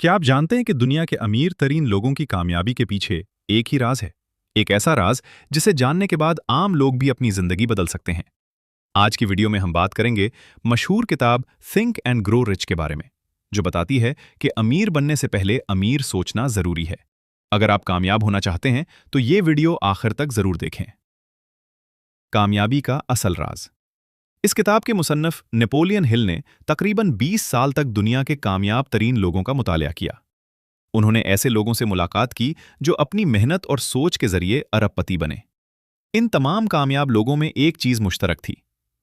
क्या आप जानते हैं कि दुनिया के अमीर तरीन लोगों की कामयाबी के पीछे एक ही राज है? एक ऐसा राज जिसे जानने के बाद आम लोग भी अपनी जिंदगी बदल सकते हैं। आज की वीडियो में हम बात करेंगे मशहूर किताब थिंक एंड ग्रो रिच के बारे में, जो बताती है कि अमीर बनने से पहले अमीर सोचना जरूरी है। अगर आप कामयाब होना चाहते हैं तो ये वीडियो आखिर तक जरूर देखें। कामयाबी का असल राज। इस किताब के मुसन्नफ नेपोलियन हिल ने तकरीबन 20 साल तक दुनिया के कामयाब तरीन लोगों का मुतालिया किया। उन्होंने ऐसे लोगों से मुलाकात की जो अपनी मेहनत और सोच के जरिए अरबपति बने। इन तमाम कामयाब लोगों में एक चीज मुश्तरक थी,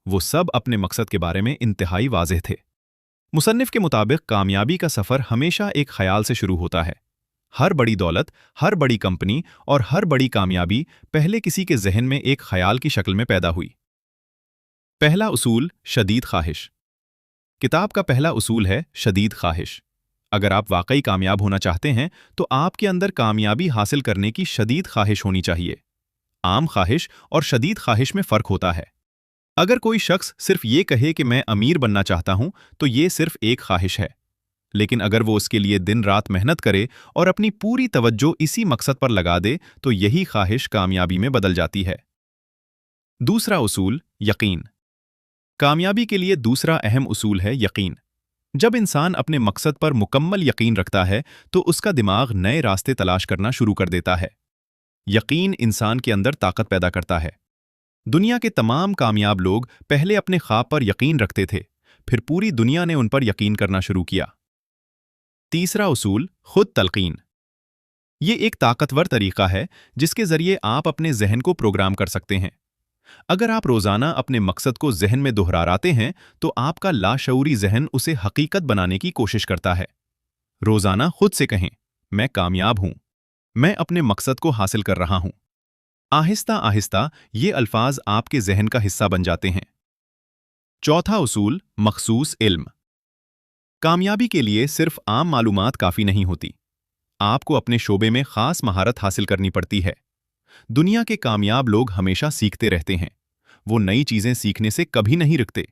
वो सब अपने मकसद के बारे में इंतहाई वाज़ेह थे। मुसन्निफ के मुताबिक कामयाबी का सफ़र हमेशा एक ख्याल से शुरू होता है। हर बड़ी दौलत, हर बड़ी कंपनी और हर बड़ी कामयाबी पहले किसी के जहन में एक ख्याल की शक्ल में पैदा हुई। पहला उसूल, शदीद ख्वाहिश। किताब का पहला उसूल है शदीद ख्वाहिश। अगर आप वाकई कामयाब होना चाहते हैं तो आपके अंदर कामयाबी हासिल करने की शदीद ख्वाहिश होनी चाहिए। आम ख्वाहिश और शदीद ख्वाहिश में फ़र्क होता है। अगर कोई शख्स सिर्फ ये कहे कि मैं अमीर बनना चाहता हूं तो ये सिर्फ एक ख्वाहिश है, लेकिन अगर वो उसके लिए दिन रात मेहनत करे और अपनी पूरी तवज्जो इसी मकसद पर लगा दे तो यही ख्वाहिश कामयाबी में बदल जाती है। दूसरा उसूल, यकीन। कामयाबी के लिए दूसरा अहम उसूल है यकीन। जब इंसान अपने मकसद पर मुकम्मल यकीन रखता है तो उसका दिमाग नए रास्ते तलाश करना शुरू कर देता है। यकीन इंसान के अंदर ताकत पैदा करता है। दुनिया के तमाम कामयाब लोग पहले अपने ख्वाब पर यकीन रखते थे, फिर पूरी दुनिया ने उन पर यकीन करना शुरू किया। तीसरा उसूल, खुद तलकीन। ये एक ताकतवर तरीका है जिसके जरिए आप अपने जहन को प्रोग्राम कर सकते हैं। अगर आप रोजाना अपने मकसद को जहन में दोहराते हैं तो आपका लाशऊरी जहन उसे हकीकत बनाने की कोशिश करता है। रोजाना खुद से कहें, मैं कामयाब हूं, मैं अपने मकसद को हासिल कर रहा हूं। आहिस्ता आहिस्ता ये अल्फाज आपके जहन का हिस्सा बन जाते हैं। चौथा उसूल, मखसूस इल्म। कामयाबी के लिए सिर्फ आम मालूमात काफ़ी नहीं होती, आपको अपने शोबे में खास महारत हासिल करनी पड़ती है। दुनिया के कामयाब लोग हमेशा सीखते रहते हैं, वो नई चीजें सीखने से कभी नहीं रुकते।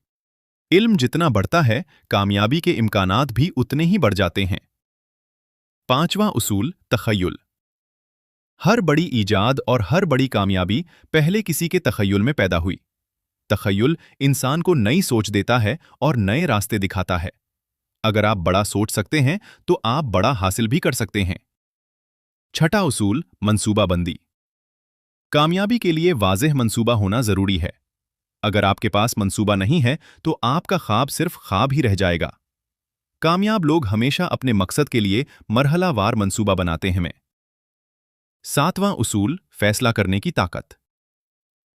इल्म जितना बढ़ता है, कामयाबी के इम्कानात भी उतने ही बढ़ जाते हैं। पांचवा उसूल, तखय्युल। हर बड़ी ईजाद और हर बड़ी कामयाबी पहले किसी के तखय्युल में पैदा हुई। तखय्युल इंसान को नई सोच देता है और नए रास्ते दिखाता है। अगर आप बड़ा सोच सकते हैं तो आप बड़ा हासिल भी कर सकते हैं। छठा उसूल, मंसूबाबंदी। कामयाबी के लिए वाज़ेह मंसूबा होना जरूरी है। अगर आपके पास मंसूबा नहीं है तो आपका ख्वाब सिर्फ ख्वाब ही रह जाएगा। कामयाब लोग हमेशा अपने मकसद के लिए मरहलावार मंसूबा बनाते हैं। सातवां उसूल, फैसला करने की ताकत।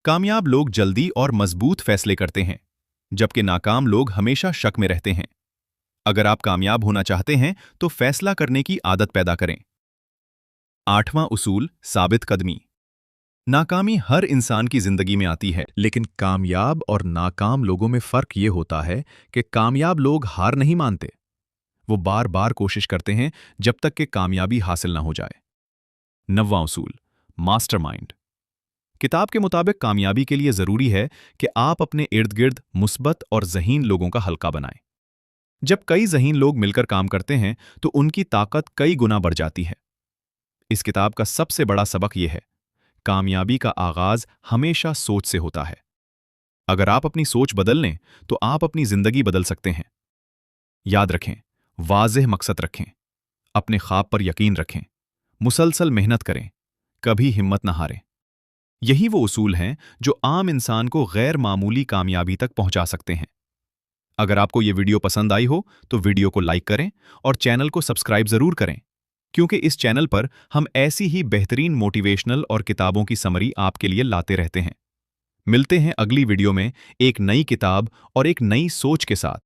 कामयाब लोग जल्दी और मजबूत फैसले करते हैं, जबकि नाकाम लोग हमेशा शक में रहते हैं। अगर आप कामयाब होना चाहते हैं तो फैसला करने की आदत पैदा करें। आठवां उसूल, साबित कदमी। नाकामी हर इंसान की जिंदगी में आती है, लेकिन कामयाब और नाकाम लोगों में फर्क ये होता है कि कामयाब लोग हार नहीं मानते। वो बार बार कोशिश करते हैं जब तक कि कामयाबी हासिल ना हो जाए। नौवां उसूल, मास्टरमाइंड। किताब के मुताबिक कामयाबी के लिए जरूरी है कि आप अपने इर्द गिर्द मुस्बत और ज़हीन लोगों का हल्का बनाएं। जब कई ज़हीन लोग मिलकर काम करते हैं तो उनकी ताकत कई गुना बढ़ जाती है। इस किताब का सबसे बड़ा सबक यह है, कामयाबी का आगाज हमेशा सोच से होता है। अगर आप अपनी सोच बदल लें तो आप अपनी जिंदगी बदल सकते हैं। याद रखें, वाज़ेह मकसद रखें, अपने ख्वाब पर यकीन रखें, मुसलसल मेहनत करें, कभी हिम्मत न हारें। यही वो उसूल हैं जो आम इंसान को गैर मामूली कामयाबी तक पहुंचा सकते हैं। अगर आपको ये वीडियो पसंद आई हो तो वीडियो को लाइक करें और चैनल को सब्सक्राइब जरूर करें, क्योंकि इस चैनल पर हम ऐसी ही बेहतरीन मोटिवेशनल और किताबों की समरी आपके लिए लाते रहते हैं। मिलते हैं अगली वीडियो में एक नई किताब और एक नई सोच के साथ।